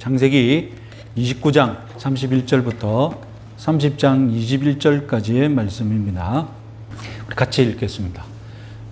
창세기 29장 31절부터 30장 21절까지의 말씀입니다. 우리 같이 읽겠습니다.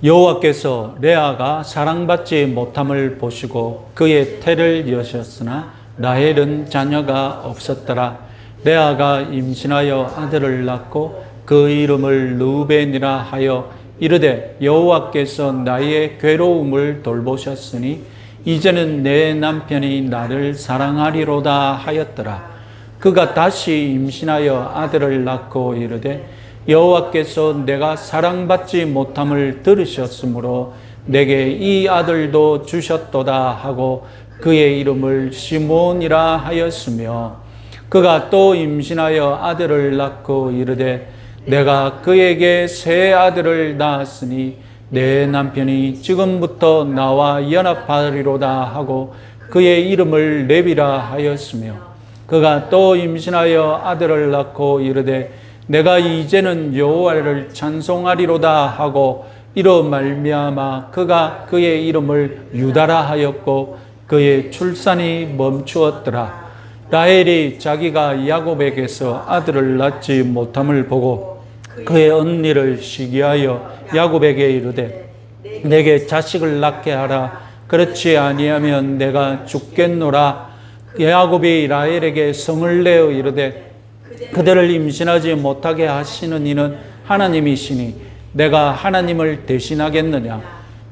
여호와께서 레아가 사랑받지 못함을 보시고 그의 태를 여셨으나 라헬은 자녀가 없었더라. 레아가 임신하여 아들을 낳고 그 이름을 르우벤이라 하여 이르되 여호와께서 나의 괴로움을 돌보셨으니 이제는 내 남편이 나를 사랑하리로다 하였더라. 그가 다시 임신하여 아들을 낳고 이르되 여호와께서 내가 사랑받지 못함을 들으셨으므로 내게 이 아들도 주셨도다 하고 그의 이름을 시몬이라 하였으며 그가 또 임신하여 아들을 낳고 이르되 내가 그에게 새 아들을 낳았으니 내 남편이 지금부터 나와 연합하리로다 하고 그의 이름을 레비라 하였으며 그가 또 임신하여 아들을 낳고 이르되 내가 이제는 여호와를 찬송하리로다 하고 이로 말미암아 그가 그의 이름을 유다라 하였고 그의 출산이 멈추었더라. 라헬이 자기가 야곱에게서 아들을 낳지 못함을 보고 그의 언니를 시기하여 야곱에게 이르되 내게 자식을 낳게 하라. 그렇지 아니하면 내가 죽겠노라. 야곱이 라헬에게 성을 내어 이르되 그대를 임신하지 못하게 하시는 이는 하나님이시니 내가 하나님을 대신하겠느냐.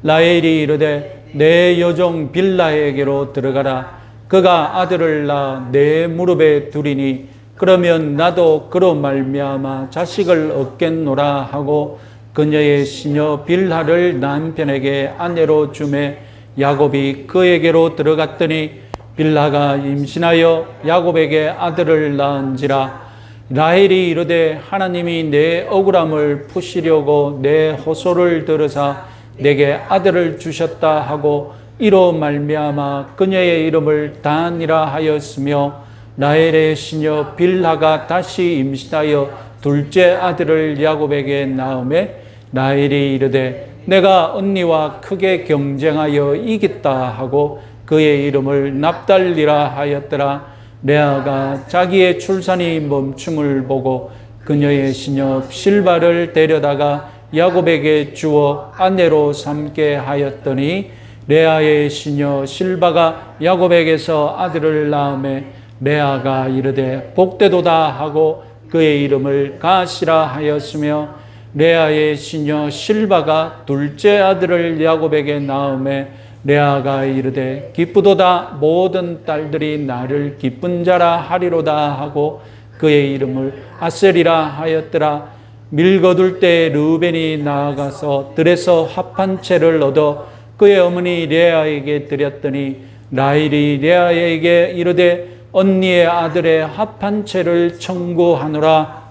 라헬이 이르되 내 여종 빌라에게로 들어가라. 그가 아들을 낳아 내 무릎에 두리니 그러면 나도 그로 말미암아 자식을 얻겠노라 하고 그녀의 시녀 빌하를 남편에게 아내로 주매 야곱이 그에게로 들어갔더니 빌하가 임신하여 야곱에게 아들을 낳은지라. 라헬이 이르되 하나님이 내 억울함을 푸시려고 내 호소를 들으사 내게 아들을 주셨다 하고 이로 말미암아 그녀의 이름을 단이라 하였으며 라헬의 시녀 빌하가 다시 임신하여 둘째 아들을 야곱에게 낳음에 라헬이 이르되 내가 언니와 크게 경쟁하여 이겼다 하고 그의 이름을 납달리라 하였더라. 레아가 자기의 출산이 멈춤을 보고 그녀의 시녀 실바를 데려다가 야곱에게 주어 아내로 삼게 하였더니 레아의 시녀 실바가 야곱에게서 아들을 낳음에 레아가 이르되 복되도다 하고 그의 이름을 가시라 하였으며 레아의 시녀 실바가 둘째 아들을 야곱에게 낳음에 레아가 이르되 기쁘도다 모든 딸들이 나를 기쁜 자라 하리로다 하고 그의 이름을 아셀이라 하였더라. 밀거둘 때 르우벤이 나아가서 들에서 합한 채를 얻어 그의 어머니 레아에게 드렸더니 라헬이 레아에게 이르되 언니의 아들의 합한 채를 청구하노라.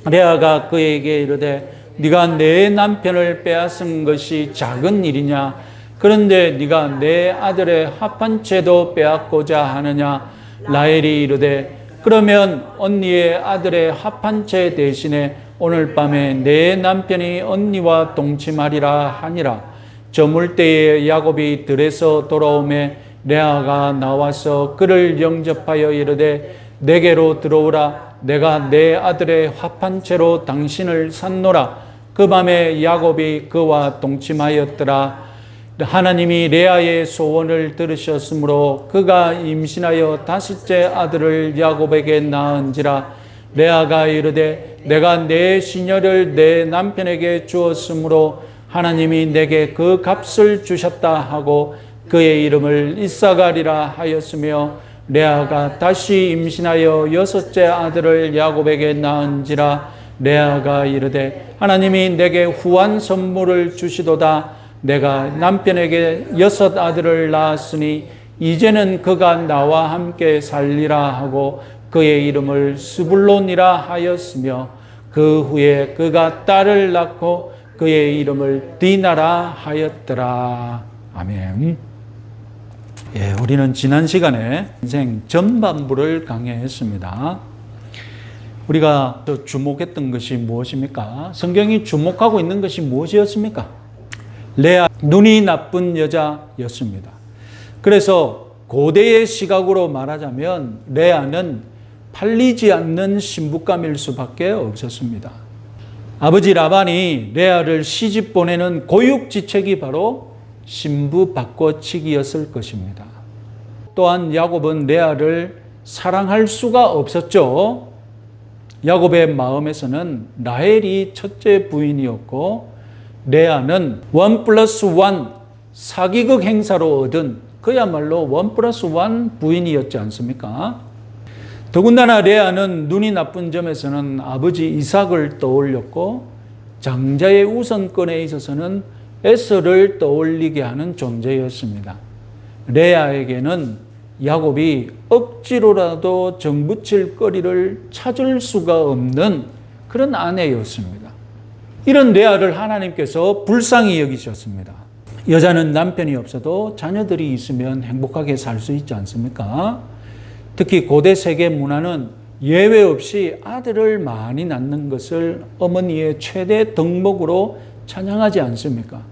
레아가 그에게 이르되 네가 내 남편을 빼앗은 것이 작은 일이냐. 그런데 네가 내 아들의 합한 채도 빼앗고자 하느냐. 라헬이 이르되 그러면 언니의 아들의 합한 채 대신에 오늘 밤에 내 남편이 언니와 동침하리라 하니라. 저물 때에 야곱이 들에서 돌아오매 레아가 나와서 그를 영접하여 이르되 내게로 들어오라. 내가 내 아들의 합한 채로 당신을 샀노라. 그 밤에 야곱이 그와 동침하였더라. 하나님이 레아의 소원을 들으셨으므로 그가 임신하여 다섯째 아들을 야곱에게 낳은지라. 레아가 이르되 내가 내 시녀를 내 남편에게 주었으므로 하나님이 내게 그 값을 주셨다 하고 그의 이름을 이사가리라 하였으며 레아가 다시 임신하여 여섯째 아들을 야곱에게 낳은지라. 레아가 이르되 하나님이 내게 후한 선물을 주시도다. 내가 남편에게 여섯 아들을 낳았으니 이제는 그가 나와 함께 살리라 하고 그의 이름을 스불론이라 하였으며 그 후에 그가 딸을 낳고 그의 이름을 디나라 하였더라. 아멘. 예, 우리는 지난 시간에 인생 전반부를 강의했습니다. 우리가 주목했던 것이 무엇입니까? 성경이 주목하고 있는 것이 무엇이었습니까? 레아, 눈이 나쁜 여자였습니다. 그래서 고대의 시각으로 말하자면 레아는 팔리지 않는 신부감일 수밖에 없었습니다. 아버지 라반이 레아를 시집 보내는 고육지책이 바로 신부 바꿔치기였을 것입니다. 또한 야곱은 레아를 사랑할 수가 없었죠. 야곱의 마음에서는 라헬이 첫째 부인이었고 레아는 1+1 사기극 행사로 얻은 그야말로 1+1 부인이었지 않습니까? 더군다나 레아는 눈이 나쁜 점에서는 아버지 이삭을 떠올렸고 장자의 우선권에 있어서는 에서를 떠올리게 하는 존재였습니다. 레아에게는 야곱이 억지로라도 정붙일 거리를 찾을 수가 없는 그런 아내였습니다. 이런 레아를 하나님께서 불쌍히 여기셨습니다. 여자는 남편이 없어도 자녀들이 있으면 행복하게 살 수 있지 않습니까? 특히 고대 세계 문화는 예외 없이 아들을 많이 낳는 것을 어머니의 최대 덕목으로 찬양하지 않습니까?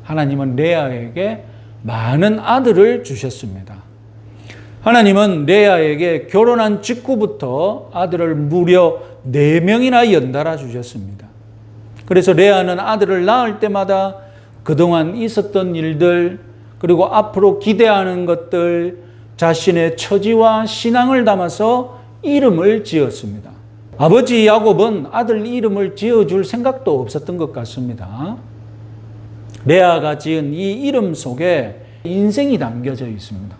하나님은 레아에게 많은 아들을 주셨습니다. 하나님은 레아에게 결혼한 직후부터 아들을 무려 4명이나 연달아 주셨습니다. 그래서 레아는 아들을 낳을 때마다 그동안 있었던 일들, 그리고 앞으로 기대하는 것들, 자신의 처지와 신앙을 담아서 이름을 지었습니다. 아버지 야곱은 아들 이름을 지어줄 생각도 없었던 것 같습니다. 레아가 지은 이 이름 속에 인생이 담겨져 있습니다.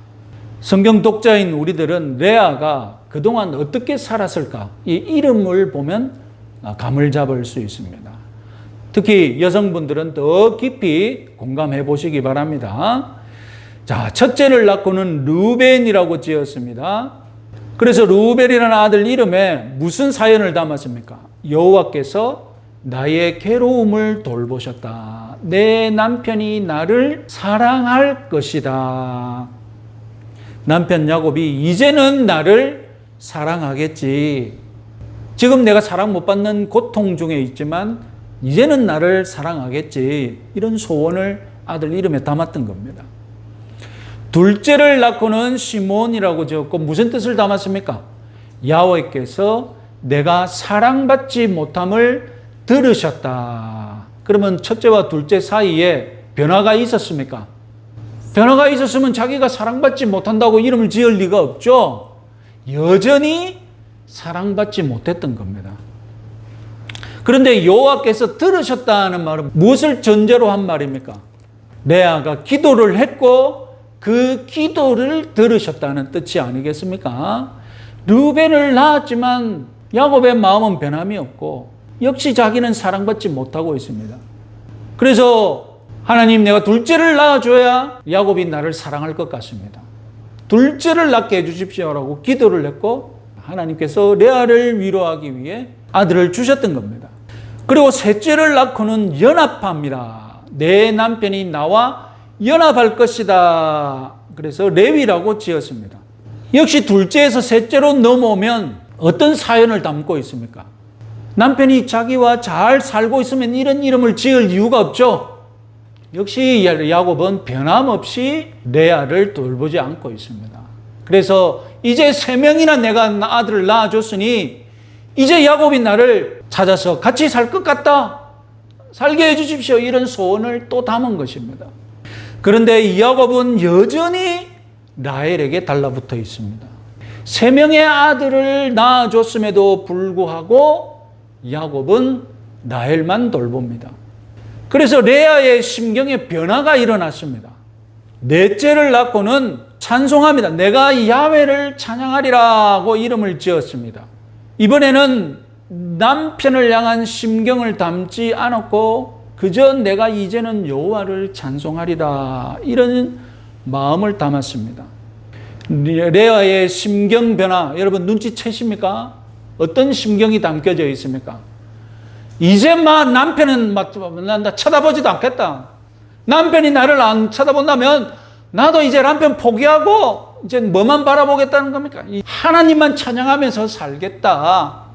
성경 독자인 우리들은 레아가 그동안 어떻게 살았을까? 이 이름을 보면 감을 잡을 수 있습니다. 특히 여성분들은 더 깊이 공감해 보시기 바랍니다. 자, 첫째를 낳고는 르우벤이라고 지었습니다. 그래서 르우벤이라는 아들 이름에 무슨 사연을 담았습니까? 여호와께서 나의 괴로움을 돌보셨다. 내 남편이 나를 사랑할 것이다. 남편 야곱이 이제는 나를 사랑하겠지. 지금 내가 사랑 못 받는 고통 중에 있지만 이제는 나를 사랑하겠지. 이런 소원을 아들 이름에 담았던 겁니다. 둘째를 낳고는 시몬이라고 지었고 무슨 뜻을 담았습니까? 야훼께서 내가 사랑받지 못함을 들으셨다. 그러면 첫째와 둘째 사이에 변화가 있었습니까? 변화가 있었으면 자기가 사랑받지 못한다고 이름을 지을 리가 없죠. 여전히 사랑받지 못했던 겁니다. 그런데 여호와께서 들으셨다는 말은 무엇을 전제로 한 말입니까? 레아가 기도를 했고 그 기도를 들으셨다는 뜻이 아니겠습니까? 르우벤을 낳았지만 야곱의 마음은 변함이 없고 역시 자기는 사랑받지 못하고 있습니다. 그래서 하나님, 내가 둘째를 낳아줘야 야곱이 나를 사랑할 것 같습니다. 둘째를 낳게 해주십시오라고 기도를 했고 하나님께서 레아를 위로하기 위해 아들을 주셨던 겁니다. 그리고 셋째를 낳고는 연합합니다. 내 남편이 나와 연합할 것이다. 그래서 레위라고 지었습니다. 역시 둘째에서 셋째로 넘어오면 어떤 사연을 담고 있습니까? 남편이 자기와 잘 살고 있으면 이런 이름을 지을 이유가 없죠. 역시 야곱은 변함없이 레아를 돌보지 않고 있습니다. 그래서 이제 3명이나 내가 아들을 낳아줬으니 이제 야곱이 나를 찾아서 같이 살 것 같다. 살게 해주십시오. 이런 소원을 또 담은 것입니다. 그런데 야곱은 여전히 라헬에게 달라붙어 있습니다. 3명의 아들을 낳아줬음에도 불구하고 야곱은 라헬만 돌봅니다. 그래서 레아의 심경에 변화가 일어났습니다. 넷째를 낳고는 찬송합니다. 내가 야훼를 찬양하리라고 이름을 지었습니다. 이번에는 남편을 향한 심경을 담지 않았고 그저 내가 이제는 여호와를 찬송하리라 이런 마음을 담았습니다. 레아의 심경 변화 여러분 눈치채십니까? 어떤 심경이 담겨져 있습니까? 이제 남편은 나 쳐다보지도 않겠다. 남편이 나를 안 쳐다본다면 나도 이제 남편 포기하고 이제 뭐만 바라보겠다는 겁니까? 하나님만 찬양하면서 살겠다.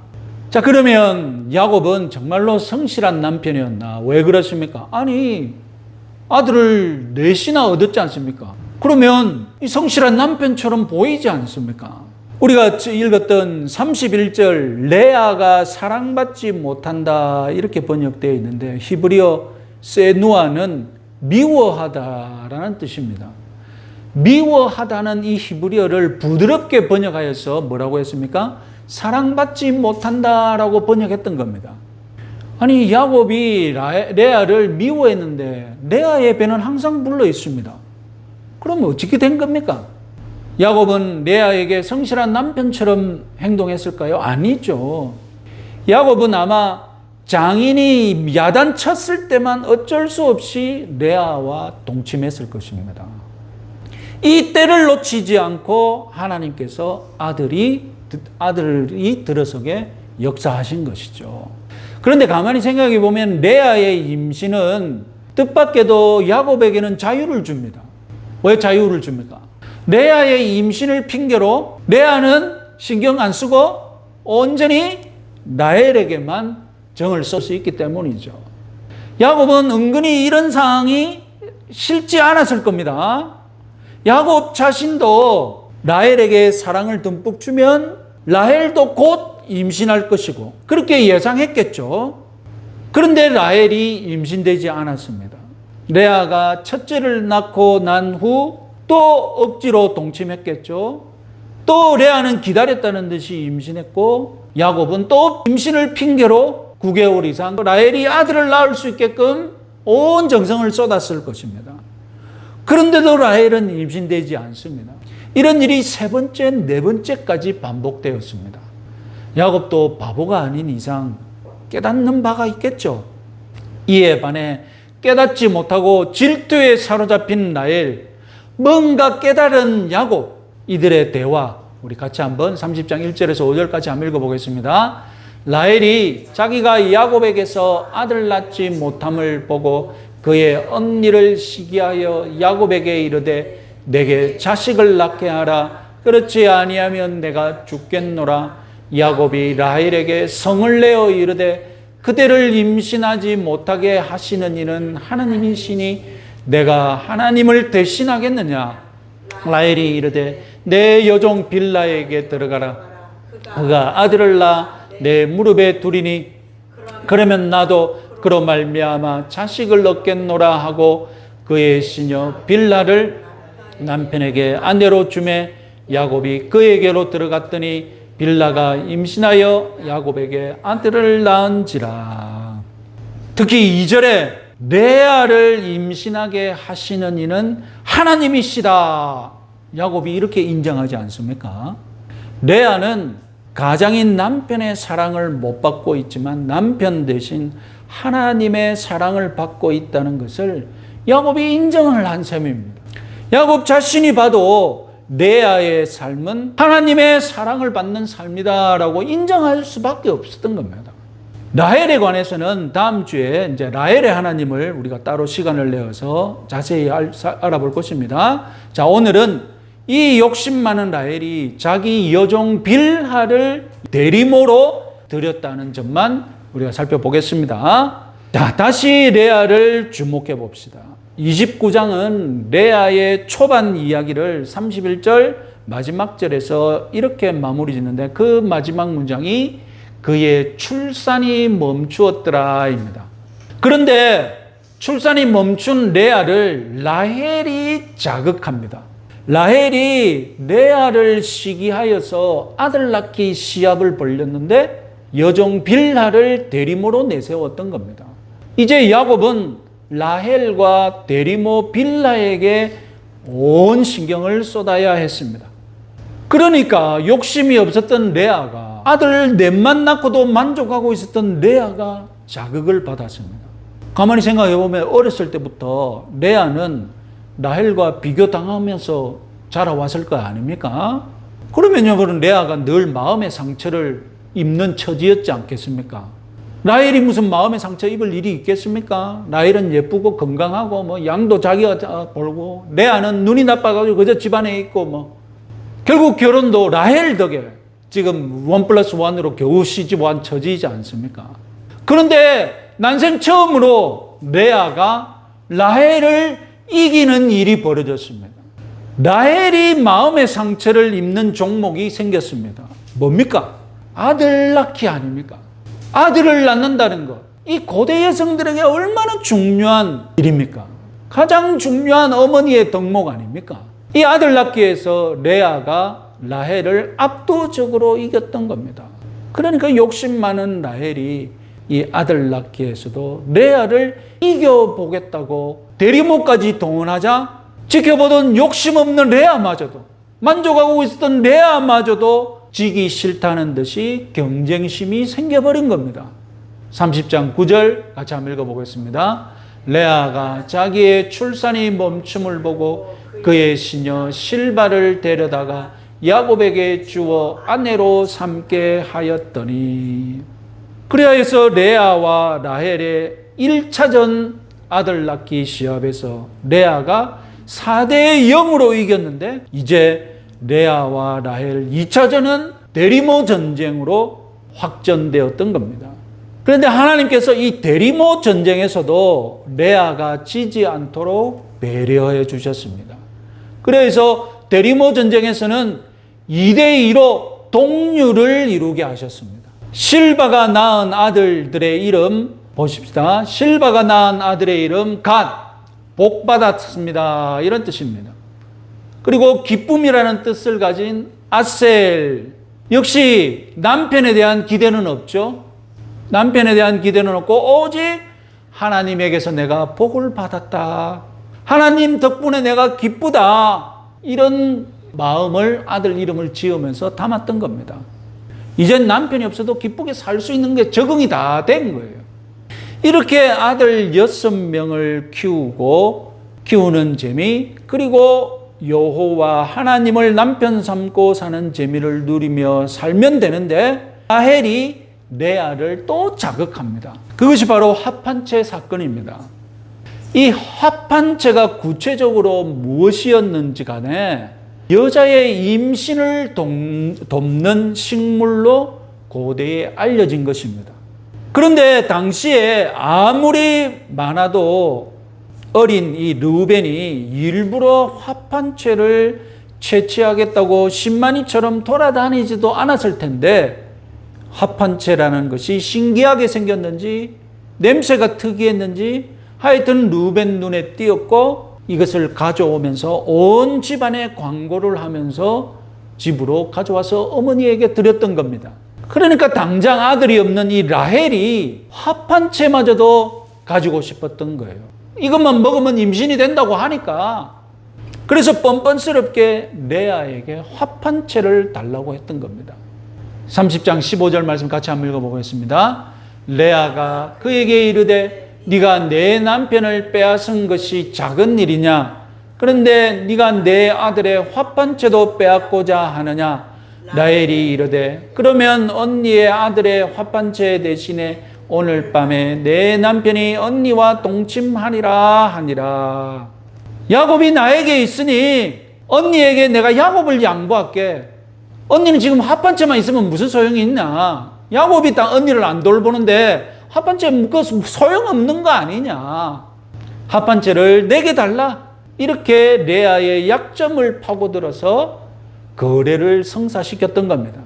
자, 그러면 야곱은 정말로 성실한 남편이었나? 왜 그렇습니까? 아니, 아들을 넷이나 얻었지 않습니까? 그러면 이 성실한 남편처럼 보이지 않습니까? 우리가 읽었던 31절 레아가 사랑받지 못한다 이렇게 번역되어 있는데 히브리어 세누아는 미워하다라는 뜻입니다. 미워하다는 이 히브리어를 부드럽게 번역하여서 뭐라고 했습니까? 사랑받지 못한다라고 번역했던 겁니다. 아니 야곱이 레아를 미워했는데 레아의 배는 항상 불러 있습니다. 그럼 어떻게 된 겁니까? 야곱은 레아에게 성실한 남편처럼 행동했을까요? 아니죠. 야곱은 아마 장인이 야단쳤을 때만 어쩔 수 없이 레아와 동침했을 것입니다. 이 때를 놓치지 않고 하나님께서 아들이 들어서게 역사하신 것이죠. 그런데 가만히 생각해 보면 레아의 임신은 뜻밖에도 야곱에게는 자유를 줍니다. 왜 자유를 줍니까? 레아의 임신을 핑계로 레아는 신경 안 쓰고 온전히 라헬에게만 정을 쓸 수 있기 때문이죠. 야곱은 은근히 이런 상황이 싫지 않았을 겁니다. 야곱 자신도 라헬에게 사랑을 듬뿍 주면 라헬도 곧 임신할 것이고 그렇게 예상했겠죠. 그런데 라헬이 임신되지 않았습니다. 레아가 첫째를 낳고 난 후 또 억지로 동침했겠죠. 또 레아는 기다렸다는 듯이 임신했고 야곱은 또 임신을 핑계로 9개월 이상 라헬이 아들을 낳을 수 있게끔 온 정성을 쏟았을 것입니다. 그런데도 라헬은 임신되지 않습니다. 이런 일이 세 번째, 네 번째까지 반복되었습니다. 야곱도 바보가 아닌 이상 깨닫는 바가 있겠죠. 이에 반해 깨닫지 못하고 질투에 사로잡힌 라헬, 뭔가 깨달은 야곱, 이들의 대화 우리 같이 한번 30장 1절에서 5절까지 한번 읽어보겠습니다. 라헬이 자기가 야곱에게서 아들 낳지 못함을 보고 그의 언니를 시기하여 야곱에게 이르되 내게 자식을 낳게 하라. 그렇지 아니하면 내가 죽겠노라. 야곱이 라헬에게 성을 내어 이르되 그대를 임신하지 못하게 하시는 이는 하나님이시니 내가 하나님을 대신하겠느냐. 라헬이 이르되 내 여종 빌라에게 들어가라. 그가 아들을 낳아 내 무릎에 두리니 그러면 나도 그로 말미암아 자식을 얻겠노라 하고 그의 시녀 빌라를 남편에게 아내로 주매 야곱이 그에게로 들어갔더니 빌라가 임신하여 야곱에게 아들을 낳은지라. 특히 2절에 레아를 임신하게 하시는 이는 하나님이시다. 야곱이 이렇게 인정하지 않습니까? 레아는 가장인 남편의 사랑을 못 받고 있지만 남편 대신 하나님의 사랑을 받고 있다는 것을 야곱이 인정을 한 셈입니다. 야곱 자신이 봐도 레아의 삶은 하나님의 사랑을 받는 삶이다라고 인정할 수밖에 없었던 겁니다. 라헬에 관해서는 다음 주에 이제 라헬의 하나님을 우리가 따로 시간을 내어서 자세히 알아볼 것입니다. 자, 오늘은 이 욕심 많은 라헬이 자기 여종 빌하를 대리모로 드렸다는 점만 우리가 살펴보겠습니다. 자, 다시 레아를 주목해 봅시다. 29장은 레아의 초반 이야기를 31절 마지막 절에서 이렇게 마무리 짓는데 그 마지막 문장이 그의 출산이 멈추었더라입니다. 그런데 출산이 멈춘 레아를 라헬이 자극합니다. 라헬이 레아를 시기하여서 아들 낳기 시합을 벌였는데 여종 빌하를 대리모로 내세웠던 겁니다. 이제 야곱은 라헬과 대리모 빌하에게 온 신경을 쏟아야 했습니다. 그러니까 욕심이 없었던 레아가 아들 넷만 낳고도 만족하고 있었던 레아가 자극을 받았습니다. 가만히 생각해 보면 어렸을 때부터 레아는 라헬과 비교당하면서 자라왔을 거 아닙니까? 그러면요, 그런 레아가 늘 마음의 상처를 입는 처지였지 않겠습니까? 라헬이 무슨 마음의 상처 입을 일이 있겠습니까? 라헬은 예쁘고 건강하고 뭐 양도 자기가 벌고 레아는 눈이 나빠가지고 그저 집안에 있고 결국 결혼도 라헬 덕에 지금 1+1으로 겨우 시집온 처지이지 않습니까? 그런데 난생 처음으로 레아가 라헬을 이기는 일이 벌어졌습니다. 라헬이 마음의 상처를 입는 종목이 생겼습니다. 뭡니까? 아들 낳기 아닙니까? 아들을 낳는다는 것. 이 고대 여성들에게 얼마나 중요한 일입니까? 가장 중요한 어머니의 덕목 아닙니까? 이 아들 낳기 위해서 레아가 라헬을 압도적으로 이겼던 겁니다. 그러니까 욕심 많은 라헬이 이 아들 낳기 위해서도 레아를 이겨보겠다고 대리모까지 동원하자 지켜보던 욕심 없는 레아마저도, 만족하고 있었던 레아마저도 지기 싫다는 듯이 경쟁심이 생겨버린 겁니다. 30장 9절 같이 한번 읽어보겠습니다. 레아가 자기의 출산이 멈춤을 보고 그의 시녀 실바를 데려다가 야곱에게 주어 아내로 삼게 하였더니, 그리하여서 레아와 라헬의 1차전 아들 낳기 시합에서 레아가 4대 0으로 이겼는데, 이제 레아와 라헬 2차전은 대리모 전쟁으로 확전되었던 겁니다. 그런데 하나님께서 이 대리모 전쟁에서도 레아가 지지 않도록 배려해 주셨습니다. 그래서 대리모 전쟁에서는 2대2로 동률을 이루게 하셨습니다. 실바가 낳은 아들들의 이름 보십시다. 실바가 낳은 아들의 이름 갓, 복 받았습니다, 이런 뜻입니다. 그리고 기쁨이라는 뜻을 가진 아셀, 역시 남편에 대한 기대는 없죠. 남편에 대한 기대는 없고 오직 하나님에게서 내가 복을 받았다, 하나님 덕분에 내가 기쁘다, 이런 마음을 아들 이름을 지으면서 담았던 겁니다. 이젠 남편이 없어도 기쁘게 살 수 있는 게 적응이 다 된 거예요. 이렇게 아들 6명을 키우는 재미, 그리고 여호와 하나님을 남편 삼고 사는 재미를 누리며 살면 되는데, 라헬이 레아를 또 자극합니다. 그것이 바로 합한채 사건입니다. 이 합한채가 구체적으로 무엇이었는지 간에 여자의 임신을 돕는 식물로 고대에 알려진 것입니다. 그런데 당시에 아무리 많아도 어린 이 르우벤이 일부러 합한채를 채취하겠다고 신만이처럼 돌아다니지도 않았을 텐데, 합한채라는 것이 신기하게 생겼는지 냄새가 특이했는지 하여튼 르우벤 눈에 띄었고, 이것을 가져오면서 온 집안에 광고를 하면서 집으로 가져와서 어머니에게 드렸던 겁니다. 그러니까 당장 아들이 없는 이 라헬이 합한채마저도 가지고 싶었던 거예요. 이것만 먹으면 임신이 된다고 하니까. 그래서 뻔뻔스럽게 레아에게 합한채를 달라고 했던 겁니다. 30장 15절 말씀 같이 한번 읽어보겠습니다. 레아가 그에게 이르되 네가 내 남편을 빼앗은 것이 작은 일이냐? 그런데 네가 내 아들의 합한채도 빼앗고자 하느냐? 라헬이 이르되 그러면 언니의 아들의 합한채 대신에 오늘 밤에 내 남편이 언니와 동침하리라 하니라. 야곱이 나에게 있으니 언니에게 내가 야곱을 양보할게. 언니는 지금 합한채만 있으면 무슨 소용이 있나? 야곱이 딱 언니를 안 돌보는데 합한채 묶어서 소용없는 거 아니냐? 합한채를 내게 달라. 이렇게 레아의 약점을 파고들어서 거래를 성사시켰던 겁니다.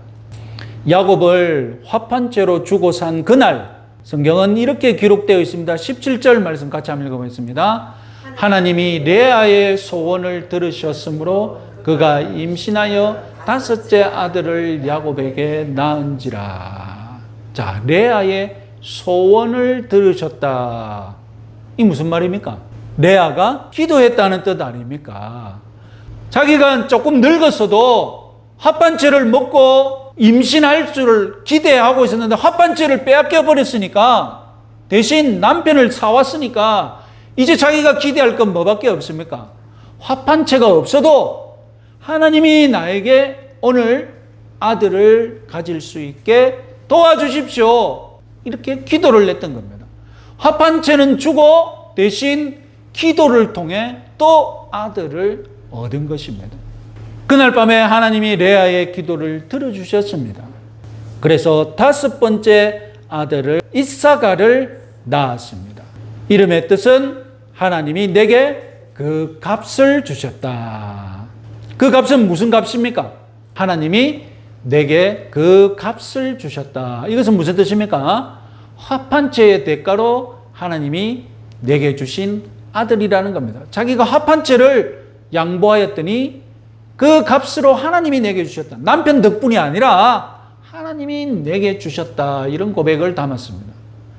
야곱을 합한채로 주고 산 그날, 성경은 이렇게 기록되어 있습니다. 17절 말씀 같이 한번 읽어보겠습니다. 하나님이 레아의 소원을 들으셨으므로 그가 임신하여 5째 아들을 야곱에게 낳은지라. 자, 레아의 소원을 들으셨다. 이 무슨 말입니까? 레아가 기도했다는 뜻 아닙니까? 자기가 조금 늙었어도 합한채를 먹고 임신할 줄을 기대하고 있었는데 합한채를 빼앗겨 버렸으니까, 대신 남편을 사왔으니까 이제 자기가 기대할 건 뭐밖에 없습니까? 합한채가 없어도 하나님이 나에게 오늘 아들을 가질 수 있게 도와주십시오. 이렇게 기도를 냈던 겁니다. 합한채는 주고 대신 기도를 통해 또 아들을 얻은 것입니다. 그날 밤에 하나님이 레아의 기도를 들어주셨습니다. 그래서 5번째 아들을 이사가를 낳았습니다. 이름의 뜻은 하나님이 내게 그 값을 주셨다. 그 값은 무슨 값입니까? 하나님이 내게 그 값을 주셨다. 이것은 무슨 뜻입니까? 합한 채의 대가로 하나님이 내게 주신 아들이라는 겁니다. 자기가 합한 채를 양보하였더니 그 값으로 하나님이 내게 주셨다. 남편 덕분이 아니라 하나님이 내게 주셨다. 이런 고백을 담았습니다.